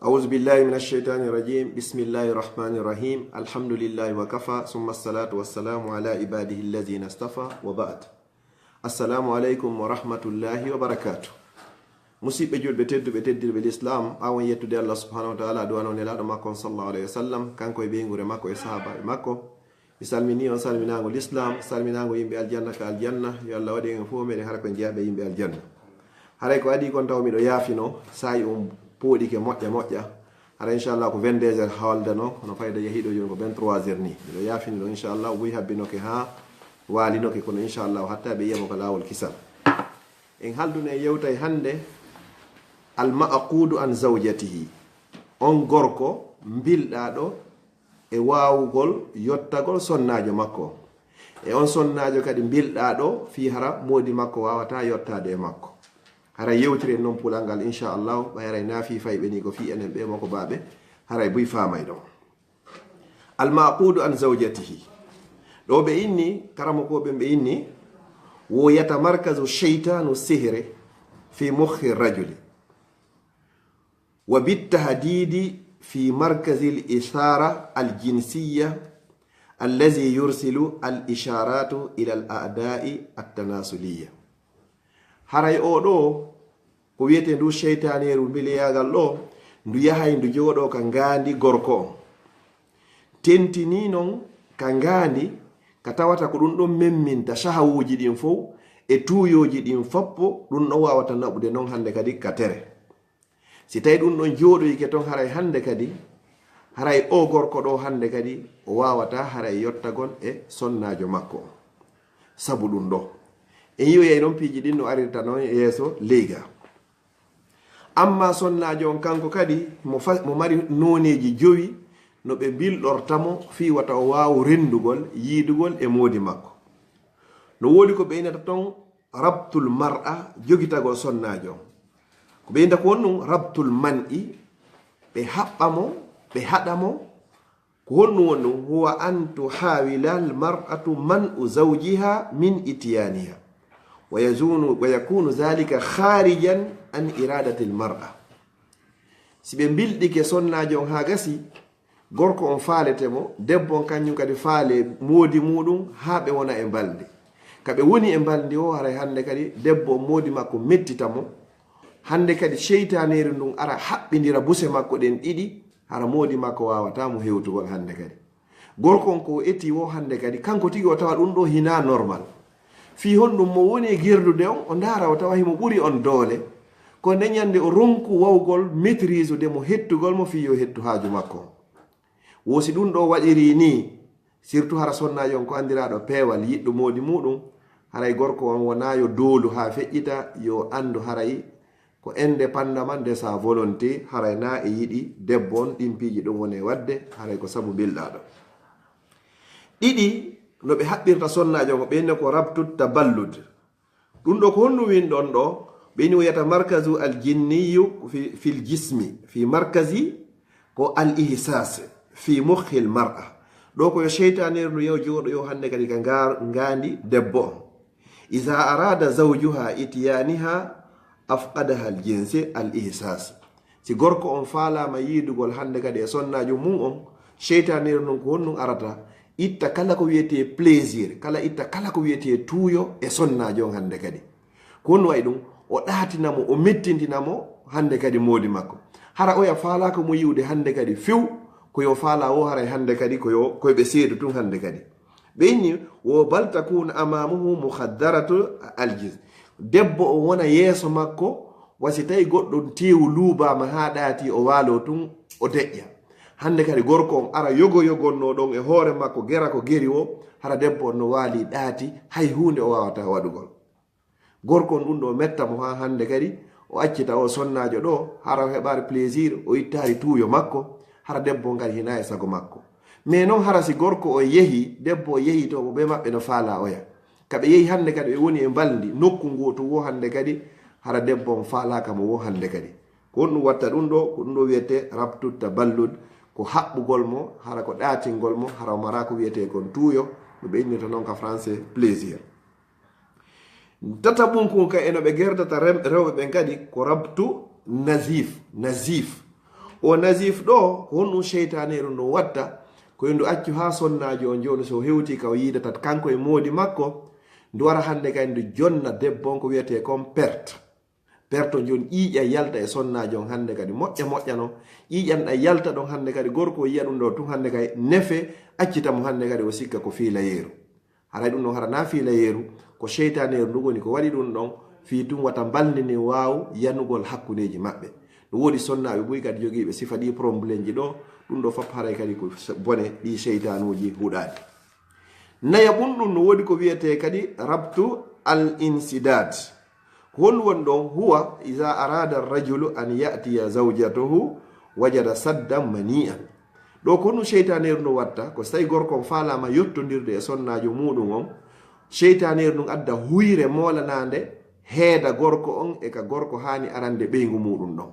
أعوذ بالله من الشيطان الرجيم بسم الله الرحمن الرحيم الحمد لله وكفى ثم الصلاة والسلام على عباده الذين اصطفى وبعد السلام عليكم ورحمة الله وبركاته musidɓe julɓe tedduɓe teddirɓe l'islam ɓawon yettude allah subhanahu wa taala duwano nelaɗo makko on sallallahu alayhi wa sallam kanko e ɓeygure makko e sahabaɓe makko mi salmini on salminago l'islam salminago yimɓe aljanna ka aljanna yo allah waɗi en fof meɗen hara ko jeeyaɓe yimɓe aljanna haray ko adi kon taw miɗo yaafino sayi on pooɗike moƴƴa hara inchallah ko 22 heures hawaldano no fayda yahiɗo joni ko 23 heures ni miɗo yaafini ɗo inchallah ɓuyi habbinoke ha walinoke kono inchallah hatta ɓe yiyamo ko lawol kisal en haldune yewtay hande almaaqudu an zawjatihi on gorko bilɗaɗo e wawugol yottagol sonnajo makko e on sonnajo kadi bilɗaɗo fi hara modi makko wawata yottade e makko haray yewtiri en noon pulal ngal inchallah ɓayray naafi fayɓe ni ko fi enen ɓe makko baɓe haray buy famay ɗon almaqudu an zawjatihi ɗo ɓe inni karamokoɓe ɓe inni wo yatamarkazu cheitanu sihre fi mukhi rajuli wa bittahdidi fi markazi al-ishara al-jinsiyya allazi yursilu al-isharatu ila al-a'da'i at-tanasuliyya haray o ɗo ko wiyete ndu cheytaneru mbileyagal ɗo ndu yahay ndu joɗo ka ngandi gorko on tentini non ka ngandi ka tawata ko ɗum ɗon memminta shahawuji ɗin fof e tuyoji ɗin foppo ɗum ɗon wawata naɓude noon hande kadi ka tere si tawi ɗum ɗon jooɗoyke toon haray hande kadi haray o gorko ɗo hande kadi o wawata haray yottagol e sonnajo makko sabu ɗum ɗo en yiyoyay noon piiji ɗin no arirta noon yeeso leyga amma sonnajo on kanko kadi mo mari noneji jowi no ɓe bilɗortamo fi wata o wawu rendugol yiidugol e moodi makko no wodi ko ɓeynata toon rabtul mar'a jogitagol sonnajo ko ɓeynta ko honɗum rabtul man'i ɓe haɓɓamo ɓe haɗamo ko honɗum wonɗum huwa an tuhawila al mar'atu man'u zawjiha min itiyaniha wa yakunu zalika kharijan an iradati al mar'a si ɓe bilɗike sonnajo on ha gasi gorko on faaletemo debbo on kañum kadi faale moodi muɗum ha ɓe wona e balde kaɓe woni e balde o haray hande kadi debbo moodi makko mettitamo hande kadi cheytaneri ndun ara haɓɓidira buse makko ɗen ɗiɗi hara moodi makko wawata mo hewtugol hande kadi gorko on ko eti wo hande kadi kanko tigi o tawa ɗum ɗo hina normal fi honɗum mo woni e gerdude on o ndara o tawa himo ɓuri on doole ko ndeñande o ronku wawgol maitrise ude mo hettugol mo fi yo hettu haaju makko wosi ɗum ɗo waɗiri ni surtout hara sonnaji on ko andiraɗo peewal yiɗɗo moodi muɗum haray gorko on wona yo doolu ha feƴƴita yo andu haray ko indépendamment de sa volonté haray na e yiɗi debbo on ɗin piiji ɗum woni wadde haray ko sabu bilɗaɗo ɗiɗi no ɓe haɓɓirta sonnajo ko ɓeyne ko rabtut taballud ɗum ɗo ko honɗum win ɗon ɗo ɓeyni wiyata markazu al jinniyu fil jismi fi markazi ko al ihsas fi mukhi al mar'a ɗo koyo cheytanir ndu yew jooɗo yo hande kadi ka ngandi debbo on iza arada zawjuha itiyaniha afqadaha al jinsi al ihsas si gorko on faalama yiidugol hande kadi e sonnajo mum on cheytanir nun ko honɗum arata itta kala ko wiyete plaisir itta kala ko wiyete tuuyo e sonnajo on hande kadi ko honɗum wayi ɗum o ɗatinamo o mettintinamo hande kadi moodi makko hara oya faalako mo yiwde hande kadi few koyo faala o haray hande kadi koyɓe seedu tun hande kadi ɓeyni wo bal takuna amamuhu muhaddaratu aljins debbo o wona yeeso makko wasi tawi goɗɗo tewu luubama ha ɗaati o waalo tun o deƴƴa hande kadi gorko on ara yogonno ɗon e hoore makko gera ko geri o hara debbo on no waali ɗaati hay hunde o wawata waɗugol gorko on ɗum ɗo mettamo ha hande kadi o accita o sonnajo ɗo hara heɓari plaisir o ittari tuuyo makko hara debbo ngari hina e sago makko mais noon hara si gorko o yehi debbo o yehi to ɓe maɓɓe no faala oya kaɓe yehi hande kadi ɓe woni e baldi nokku ngo to wo hande kadi hara debbo on faalaka mo wo hande kadi ko honɗum watta ɗum ɗo ko ɗum ɗo wiyete rabtut taballud ko haɓɓugol mo hara ko ɗatingol mo hara o mara ko wiyete kon tuuyo no ɓe innita noon ka français plaisir tata ɓunku ka eno ɓe gerdata rewɓe ɓen kadi ko rabtu nazif o nasif ɗo ko honɗum cheytaneru ndu watta koye ndu accu ha sonnajo on joni so hewti ka o yiidata kanko e moodi makko ndu wara hande kay ndu jonna debbon ko wiyete comme perte joni ƴiiƴa yalta e sonnajo on hande kadi moƴƴa moƴƴano ƴiiƴanɗa yalta ɗon hande kadi gorko o yiya ɗum ɗo tun hande kay nefe accitamo hande kadi o sikka ko fiila yeeru haray ɗum ɗon harana fiila yeeru ko cheytaneru ndu woni ko waɗi ɗum ɗon fi tun wata baldini waaw yanugol hakkudeji maɓɓe ɗum woodi sonnaɓe ɓuy kadi jogiiɓe sifa ɗi probléme ji ɗo ɗum ɗo fof haray kadi ko bone ɗi cheytanuji huɗaɗi naya ɓum ɗum no woodi ko wiyete kadi rabtu al insidad ko honɗum woni ɗon huwa iza arada rajulu an yatiya zawjatahu wajada saddan mani'an ɗo ko honɗum cheytaneru ndu watta ko so tawi gorko on faalama yettodirde e sonnajo muɗum on cheytaneru ndun adda huyre molanande heeda gorko on e ka gorko hani arande ɓeygu muɗum ɗon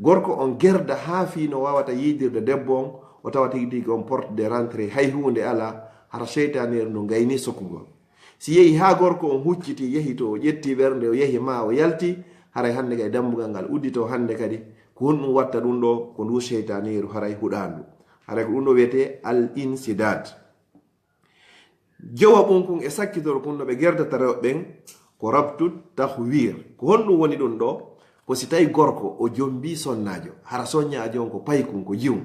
gorko on gerda ha fi no wawata yiidirde debbo on o tawa tigi tigi on porte de rentré hay hunde ala hara cheytaneru ndu gayni sokkugol si yehi ha gorko on hucciti yehi to o ƴetti ɓernde o yehi ma o yalti haray hande kadi dambugal ngal uddito hande kadi ko honɗum watta ɗum ɗo ko ndu cheytaneru haray huɗandu haray ko ɗum ɗo wiyete al insidad jowa ɓum kun e sakkitoro kun no ɓe gerdata rewɓe ɓen ko rabtu tahwir ko honɗum woni ɗum ɗo ko si tawi gorko o jombi sonnajo hara soññajo on ko paykun ko jiwum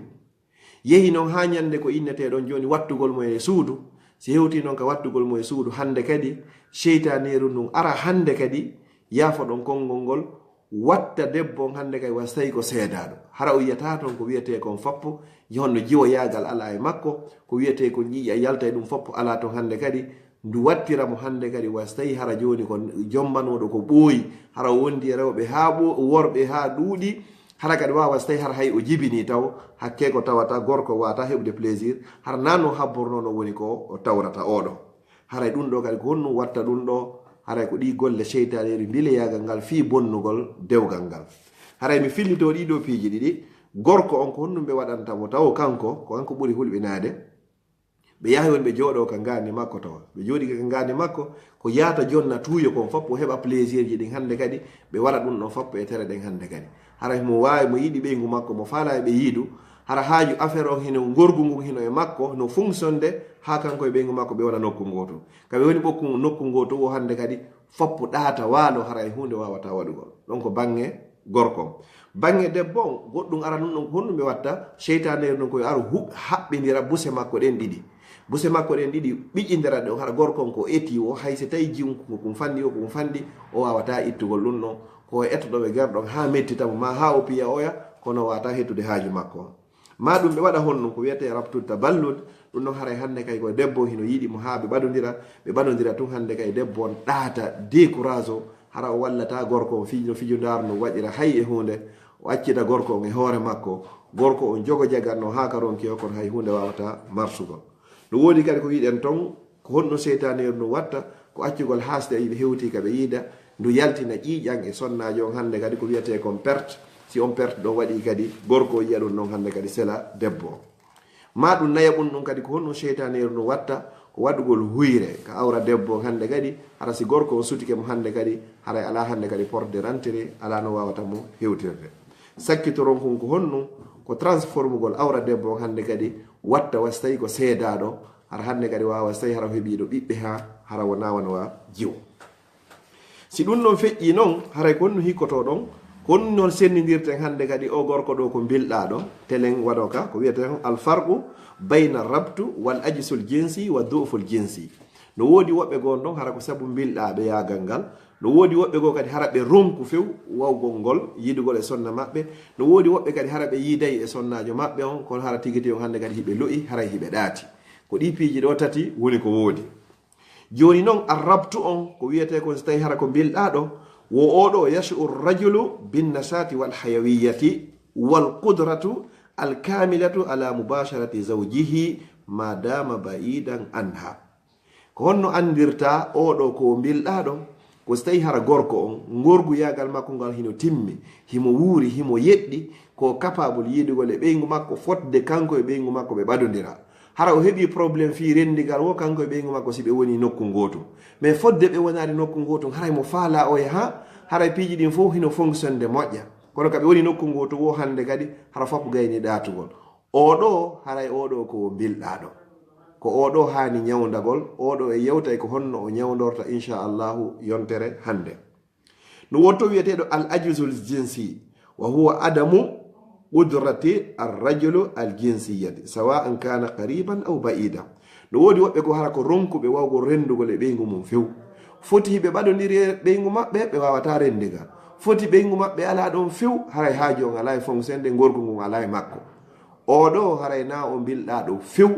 yehi noon ha ñande ko inneteɗon joni wattugol mo e suudu si hewti noon ka wattugol mo e suudu hande kadi cheytaneru ndun ara hande kadi yaafo ɗon konngol ngol watta debbo on hande kadi was tawi ko seedaɗo hara o yiyata toon ko wiyete kon foppo honno jiwo yaagal ala e makko ko wiyete ko ƴiiƴa yalta e ɗum foppo ala toon hande kadi ndu wattira mo hande kadi was tawi hara joni ko jombanoɗo ko ɓooyi hara o wondi e rewɓe ha worɓe ha ɗuuɗi hara kadi wawa so tawi hara hay o jibini taw hakke ko tawata gorko wata heɓde plaisir hara nanno habbornono woni ko o tawrata oɗo haray ɗum ɗo kadi ko honɗum watta ɗum ɗo haray ko ɗi golle cheytaneru mbileyagal ngal fi bonnugol dewgal ngal haray mi fillito ɗiɗo piiji ɗiɗi gorko on ko honɗum ɓe waɗantamo taw kanko ko kanko ɓuuri hulɓinade ɓe yahi woni ɓe jooɗo ka ngandi makko tawa ɓe jooɗi ka ngandi makko ko yahata jonna tuuyo kon foppo heɓa plaisir ji ɗin hande kadi ɓe waɗa ɗum ɗon foppo e tere ɗen hande kadi hara mo wawi mo yiɗi ɓeygu makko mo faala e ɓe yiidu hara haaju affaire o hino gorgu ngu hino e makko no fonctionde ha kanko e ɓeygu makko ɓe waɗa nokku ngoto kaɓe woni ɓokku nokku ngoto o hande kadi foppo ɗaata waalo hara e hunde wawata waɗugol ɗon ko bange gorko bange debbo on goɗɗum ara ɗum ɗon honɗum ɓe watta cheytaneru ɗum koye aru haɓɓidira buse makko ɗen ɗiɗi buse makko ɗen ɗiɗi ɓiƴƴindira ɗe hara gorko on ko eti o hay so tawi jiwko kum fanndi o kum fanndi o wawata ittugol ɗum ɗon ko ettoɗoɓe gerɗon ha mettitamo ma ha o piya oya kono wata hettude haaju makko ma ɗum ɓe waɗa honɗum ko wiyete rabtude taballud ɗum ɗon haray hande kay koye debbo hino yiiɗi mo ha ɓe ɓaɗodira tun hande kay debbo on ɗaata décourage o hara o wallata gorko on fijo darno waɗira hay e hunde o accita gorko on e hoore makko gorko on jogo jagatno ha karonki o kono hay hunde wawata marsugol no woodi kadi ko wiɗen ton ko honɗum cheytaneru ndu watta ko accugol hasde ɓe hewti kaɓe yiida ndu yaltina ƴiiƴan e sonnajo on hande kadi ko wiyete kon perte si on perte ɗon waɗi kadi gorko yiya ɗum ɗon hande kadi sela debbo o ma ɗum naya ɓum ɗum kadi ko honɗum cheytaneru ndu watta ko waɗugol huyre ka awra debbo hande kadi hara si gorko o sutike mo hande kadi haray ala hande kadi porte de rentré ala no wawata mo hewtirde sakkitoron kon ko honɗum ko transformugol awra debbo hande kadi watta was tawi ko seedaɗo hara hande kadi wawa so tawi hara heeɓiɗo ɓiɓɓe ha hara wona wanowa jiw si ɗum ɗon feƴƴi noon haray ko honno hikkoto ɗon ko honno noon sendidirten hande kadi o gorko ɗo ko bilɗaɗo telen waɗo ka ko wiyete alfarqu bayna rabtu wal ajsul jinsi wa duful jinsi no woodi woɓɓe gon ɗon hara ko saabu bilɗaɓe yagal ngal no woodi woɓɓe goo kadi hara ɓe ronku few wawgol ngol yiidugol e sonna maɓɓe no woodi woɓɓe kadi hara ɓe yiidayi e sonnajo maɓɓe on kono hara tigiti on hande kadi hiɓe lo'i haray hiɓe ɗaati ko ɗi piiji ɗo tati woni ko woodi joni noon arrabtu on ko wiyete ko so tawi hara ko bilɗaɗo wo oɗo yashu rajulu binnasati wal hayawiyati wal qudratu al kamilatu ala mubasharati zawjihi ma dama ba'idan anha ko honno andirta oɗo ko bilɗaɗo ko so tawi hara gorko on gorgu yagal makko ngal hino timmi himo wuuri himo yeɗɗi ko capable yiidugol e ɓeygu makko fotde kanko e ɓeygu makko ɓe ɓadodira hara o heɓi probléme fi rendigal wo kanko e ɓeygu makko si ɓe woni nokku gotum mais fodde ɓe wonani nokku gotum haray mo faala o yaha haray piiji ɗin fof hino fonctionne de moƴƴa kono kaɓe woni nokku ngo to wo hande kadi hara foppu gayni ɗatugol oɗo haray oɗo ko bilɗaɗo ko oɗo hani ñawdagol oɗo e yewtay ko honno o ñawdorta inchallahu yontere hande no wonto wiyeteɗo al ajuzul jinsi wa huwa adamu udrati arrajulu al jinsiyati sawa an kana qariban aw ba'ida no wodi woɓɓe ko hara ko ronkuɓe wawgo rendugol e ɓeygu mum few foti ɓe ɓaɗodiri ɓeygu maɓɓe ɓe wawata rendiga foti ɓeygu maɓɓe ala ɗon few haray haaji on ala e fonctionde gorgu ngun ala e makko oɗo haray na o bilɗaɗo few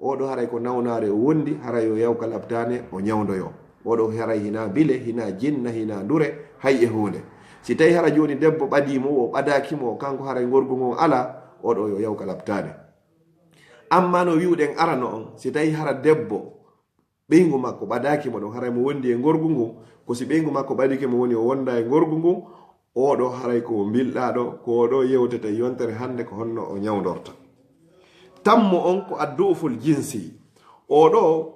oɗo haray ko nawnare o wondi haray o yawka labtane o ñawdoyo oɗo haray hina bile hina jinna hina ndure hay e hunde si tawi hara joni debbo ɓadimo o ɓadakimo kanko haray gorgu ngon ala oɗo yo yawka labtane amma no wiwɗen arano on si tawi hara debbo ɓeygu makko ɓadakimo ɗon haray mo wondi e gorgu ngun ko si ɓeygu makko ɓadike mo woni o wonda e gorgu ngun oɗo haray ko bilɗaɗo ko oɗo yewtete yontere hande ko honno o ñawdorta tammo on ko adduful jinsi oɗo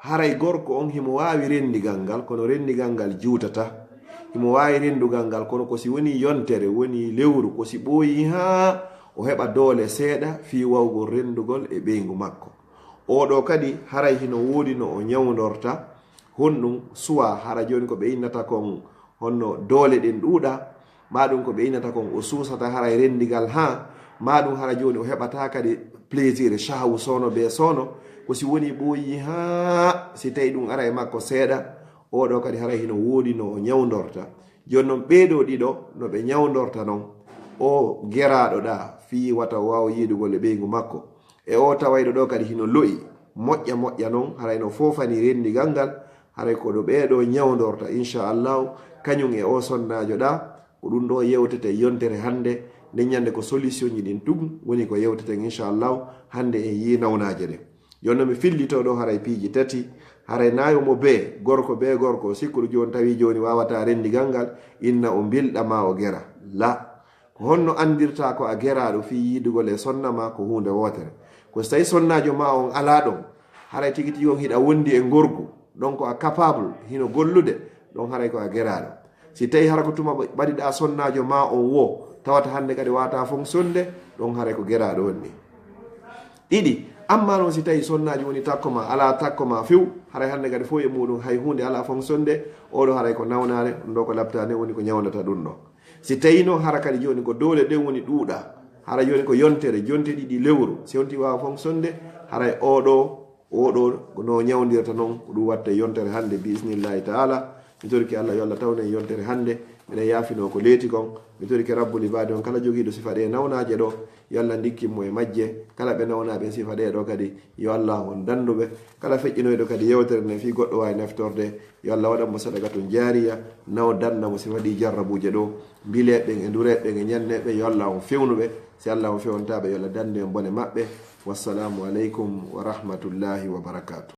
haray gorko on himo wawi rendigal ngal kono rendigal ngal juutata himo wawi rendugal ngal kono ko si woni yontere woni lewru ko si ɓooyi ha o heɓa doole seeɗa fi wawgo rendugol e ɓeygu makko oɗo kadi haray hino woodi no o ñawdorta honɗum suwa hara joni ko ɓe innata kon honno doole ɗen ɗuuɗa maɗum ko ɓe innata kon o suusata haray rendigal ha maɗum hara joni o heɓata kadi plaisir shahu sono be sono ko si woni ɓooyi ha si tawi ɗum ara e makko seeɗa oɗo kadi haray hino woodi no o ñawdorta joni noon ɓeeɗo ɗiɗo no ɓe ñawdorta noon o geraɗo ɗa fi wata wawa yidugol e ɓeygu makko e o tawayɗo ɗo kadi hino lo'i moƴƴa noon haray no fofani rendigal ngal haray ko ɗo ɓeeɗo ñawdorta inchallahu kañum e o sonnajo ɗa ko ɗum ɗo yewtete yontere hande nde ñande ko solution ji ɗin tugum woni ko yewteten inchallahu hande e yi nawnaje ɗe jonno mi fillito ɗo haray piiji tati haray nayo mo be gorko sikkuɗo joni tawi joni wawata rendigal ngal inna o bilɗama o gera la ko honno andirta ko a geraɗo fi yidugol e sonnama ko hunde wotere ko so tawi sonnajo ma on ala ɗon haray tigi tigi on hiɗa wondi e gorgu donc a capable hino gollude ɗon haray ko a geraɗo si tawi hara ko tuma ɓaɗiɗa sonnajo ma on wo tawata hande kadi wata fonctionde ɗon haray ko geraɗo wonni ɗiɗi amma noon si tawi sonnaji woni takkoma ala takkoma few haray hande kadi fo e muɗum hay hunde ala fonctionde oɗo haray ko nawnare ɗum ɗo ko labtane woni ko ñawdata ɗum ɗo si tawi noon hara kadi joni ko dole ɗen woni ɗuuɗa hara joni ko yontere jonte ɗiɗi lewru si wonti wawa fonctionde haray oɗo no ñawdirta noon ko ɗum watta yontere hande bismillahi taala mi torki allah yo allah tawne yontere hande mbiɗa yaafino ko leeti kon mi torki rabbul ibadi on kala jogiiɗo sifa ɗe nawnaje ɗo yo allah dikkinmo e majje kala ɓe nawnaɓe sifa ɗe ɗo kadi yo allah on danduɓe kala feƴƴinoyɗo kadi yewtere nde fi goɗɗo wawi naftorde yo allah waɗanmo sadaka tun jariya naw dandamo si waɗi jarrabuje ɗo mbileɓen e dureɓen e ñanneɓe yo allah on fewnuɓe si allah on fewntaɓe yo allah dande en bone maɓɓe wassalamu aleykum wa rahmatullahi wa barakatuh